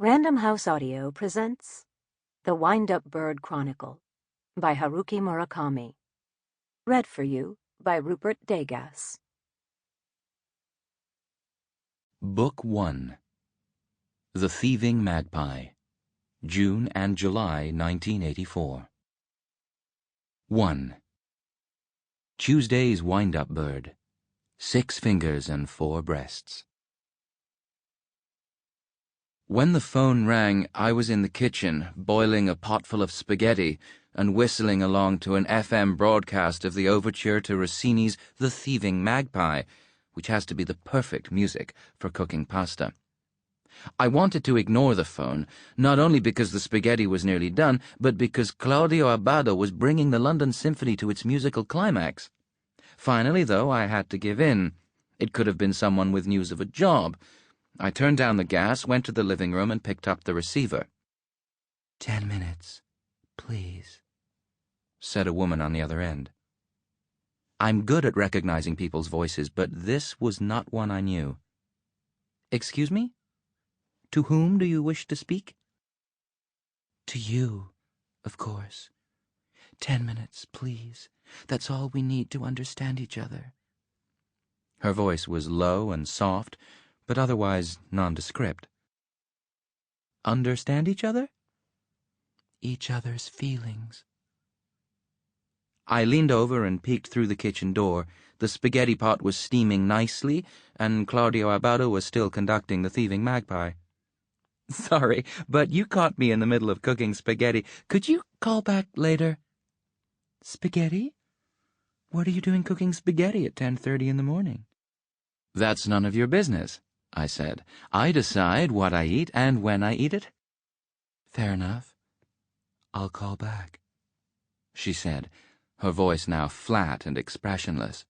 Random House Audio presents The Wind-Up Bird Chronicle by Haruki Murakami. Read for you by Rupert Degas. Book 1. The Thieving Magpie, June and July 1984. 1. Tuesday's wind-up bird, 6 fingers and 4 breasts. When the phone rang, I was in the kitchen, boiling a pot full of spaghetti and whistling along to an FM broadcast of the overture to Rossini's The Thieving Magpie, which has to be the perfect music for cooking pasta. I wanted to ignore the phone, not only because the spaghetti was nearly done, but because Toru Okada was bringing the London Symphony to its musical climax. Finally, though, I had to give in. It could have been someone with news of a job. I turned down the gas, went to the living room, and picked up the receiver. 10 minutes, please, said a woman on the other end. I'm good at recognizing people's voices, but this was not one I knew. Excuse me? To whom do you wish to speak? To you, of course. 10 minutes, please. That's all we need to understand each other. Her voice was low and soft, but otherwise nondescript. Understand each other? Each other's feelings. I leaned over and peeked through the kitchen door. The spaghetti pot was steaming nicely, and Toru Okada was still conducting The Thieving Magpie. Sorry, but you caught me in the middle of cooking spaghetti. Could you call back later? Spaghetti? What are you doing cooking spaghetti at 10:30 in the morning? That's none of your business, I said. I decide what I eat and when I eat it. Fair enough. I'll call back, she said, her voice now flat and expressionless.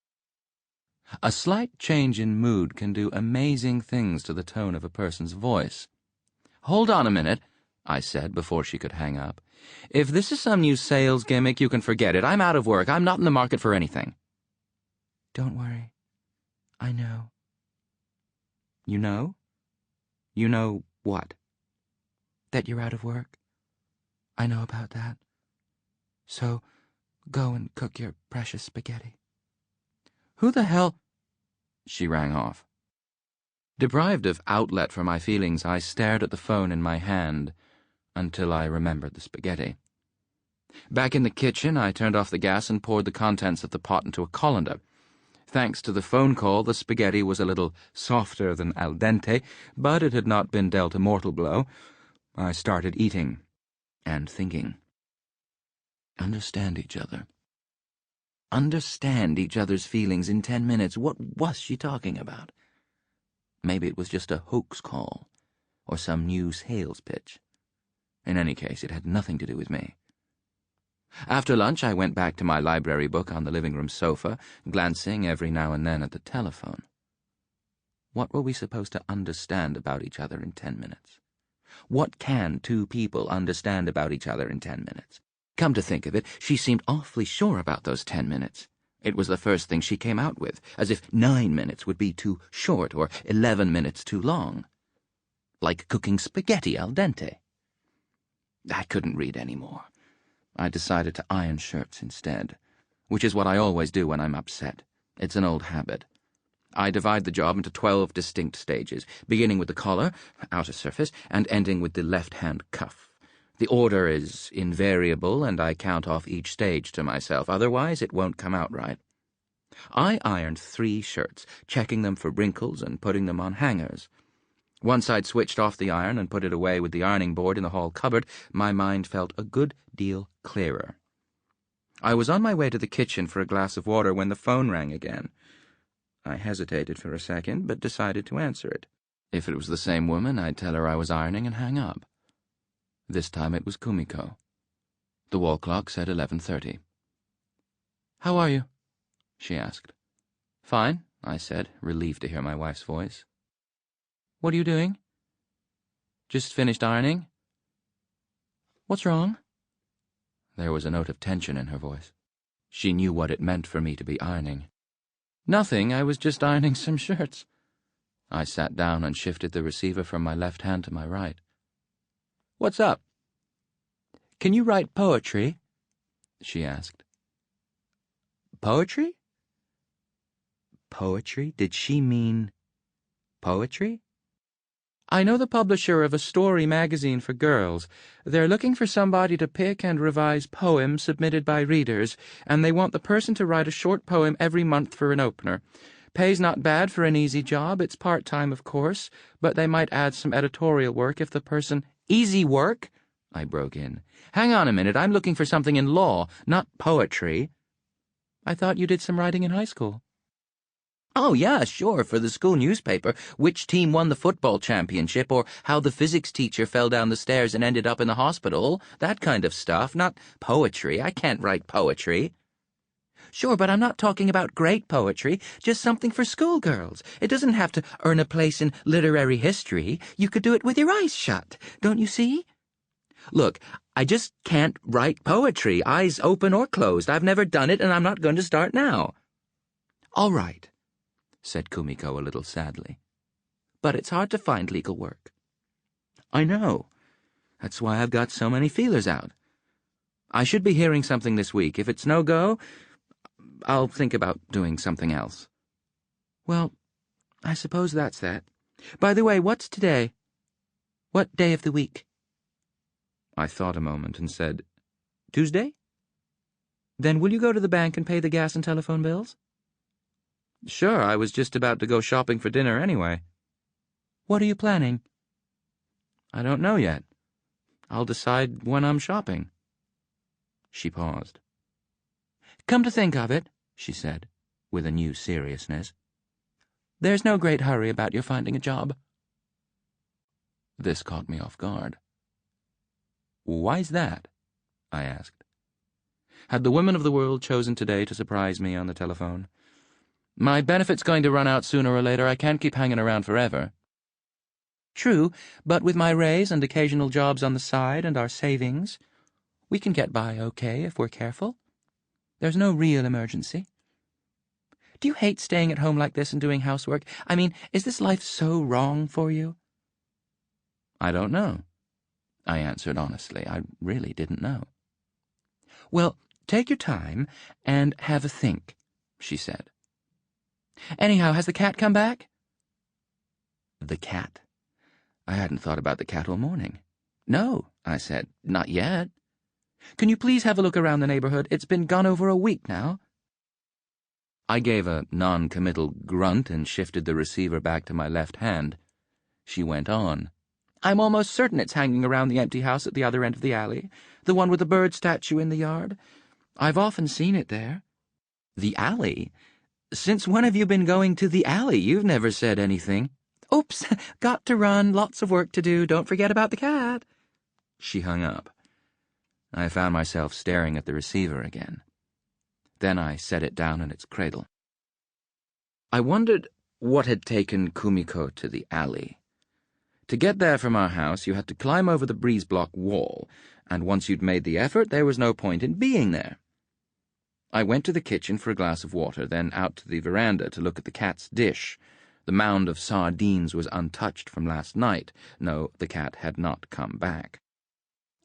A slight change in mood can do amazing things to the tone of a person's voice. Hold on a minute, I said before she could hang up. If this is some new sales gimmick, you can forget it. I'm out of work. I'm not in the market for anything. Don't worry. I know. You know? You know what? That you're out of work. I know about that. So, go and cook your precious spaghetti. Who the hell? She rang off. Deprived of outlet for my feelings, I stared at the phone in my hand until I remembered the spaghetti. Back in the kitchen, I turned off the gas and poured the contents of the pot into a colander. Thanks to the phone call, the spaghetti was a little softer than al dente, but it had not been dealt a mortal blow. I started eating and thinking. Understand each other. Understand each other's feelings in 10 minutes. What was she talking about? Maybe it was just a hoax call, or some new sales pitch. In any case, it had nothing to do with me. After lunch, I went back to my library book on the living room sofa, glancing every now and then at the telephone. What were we supposed to understand about each other in 10 minutes? What can two people understand about each other in 10 minutes? Come to think of it, she seemed awfully sure about those 10 minutes. It was the first thing she came out with, as if 9 minutes would be too short or 11 minutes too long. Like cooking spaghetti al dente. I couldn't read any more. I decided to iron shirts instead, which is what I always do when I'm upset. It's an old habit. I divide the job into 12 distinct stages, beginning with the collar, outer surface, and ending with the left-hand cuff. The order is invariable, and I count off each stage to myself, otherwise it won't come out right. I ironed 3 shirts, checking them for wrinkles and putting them on hangers. Once I'd switched off the iron and put it away with the ironing board in the hall cupboard, my mind felt a good deal clearer. I was on my way to the kitchen for a glass of water when the phone rang again. I hesitated for a second, but decided to answer it. If it was the same woman, I'd tell her I was ironing and hang up. This time it was Kumiko. The wall clock said 11:30. "How are you?" she asked. "Fine," I said, relieved to hear my wife's voice. "What are you doing?" "Just finished ironing." "What's wrong?" There was a note of tension in her voice. She knew what it meant for me to be ironing. "Nothing, I was just ironing some shirts." I sat down and shifted the receiver from my left hand to my right. What's up? Can you write poetry? She asked. Poetry? Poetry? Did she mean poetry? I know the publisher of a story magazine for girls. They're looking for somebody to pick and revise poems submitted by readers, and they want the person to write a short poem every month for an opener. Pay's not bad for an easy job. It's part-time, of course, but they might add some editorial work if the person— Easy work? I broke in. Hang on a minute, I'm looking for something in law, not poetry. I thought you did some writing in high school. Oh, yeah, sure, for the school newspaper, which team won the football championship, or how the physics teacher fell down the stairs and ended up in the hospital, that kind of stuff, not poetry. I can't write poetry. Sure, but I'm not talking about great poetry, just something for schoolgirls. It doesn't have to earn a place in literary history. You could do it with your eyes shut, don't you see? Look, I just can't write poetry, eyes open or closed. I've never done it, and I'm not going to start now. All right, said Kumiko a little sadly. But it's hard to find legal work. I know. That's why I've got so many feelers out. I should be hearing something this week. If it's no go, I'll think about doing something else. Well, I suppose that's that. By the way, what's today? What day of the week? I thought a moment and said, Tuesday? Then will you go to the bank and pay the gas and telephone bills? Sure, I was just about to go shopping for dinner anyway. What are you planning? I don't know yet. I'll decide when I'm shopping. She paused. Come to think of it, she said, with a new seriousness, there's no great hurry about your finding a job. This caught me off guard. Why's that? I asked. Had the women of the world chosen today to surprise me on the telephone? My benefit's going to run out sooner or later. I can't keep hanging around forever. True, but with my raise and occasional jobs on the side and our savings, we can get by okay if we're careful. There's no real emergency. Do you hate staying at home like this and doing housework? I mean, is this life so wrong for you? I don't know, I answered honestly. I really didn't know. Well, take your time and have a think, she said. Anyhow, has the cat come back? The cat? I hadn't thought about the cat all morning. No, I said, not yet. Can you please have a look around the neighborhood? It's been gone over a week now. I gave a non-committal grunt and shifted the receiver back to my left hand. She went on. I'm almost certain it's hanging around the empty house at the other end of the alley, the one with the bird statue in the yard. I've often seen it there. The alley? Since when have you been going to the alley? You've never said anything. Oops, got to run, lots of work to do, don't forget about the cat. She hung up. I found myself staring at the receiver again. Then I set it down in its cradle. I wondered what had taken Kumiko to the alley. To get there from our house, you had to climb over the breeze-block wall, and once you'd made the effort, there was no point in being there. I went to the kitchen for a glass of water, then out to the veranda to look at the cat's dish. The mound of sardines was untouched from last night. No, the cat had not come back.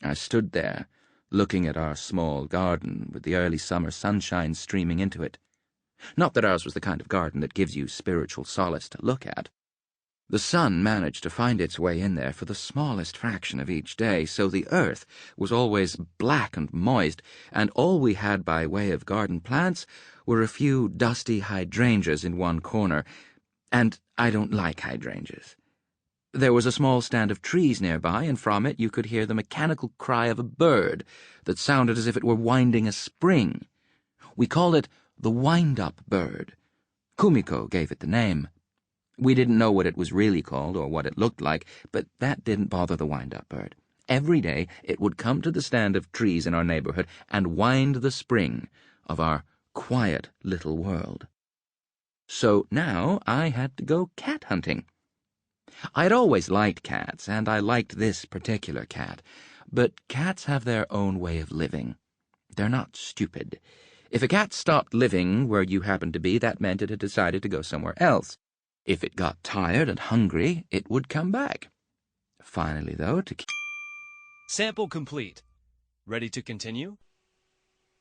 I stood there, looking at our small garden with the early summer sunshine streaming into it. Not that ours was the kind of garden that gives you spiritual solace to look at. The sun managed to find its way in there for the smallest fraction of each day, so the earth was always black and moist, and all we had by way of garden plants were a few dusty hydrangeas in one corner, and I don't like hydrangeas. There was a small stand of trees nearby, and from it you could hear the mechanical cry of a bird that sounded as if it were winding a spring. We called it the wind-up bird. Kumiko gave it the name. We didn't know what it was really called or what it looked like, but that didn't bother the wind-up bird. Every day it would come to the stand of trees in our neighborhood and wind the spring of our quiet little world. So now I had to go cat hunting. I'd always liked cats, and I liked this particular cat, but cats have their own way of living. They're not stupid. If a cat stopped living where you happened to be, that meant it had decided to go somewhere else. If it got tired and hungry, it would come back. Finally, though, Sample complete. Ready to continue?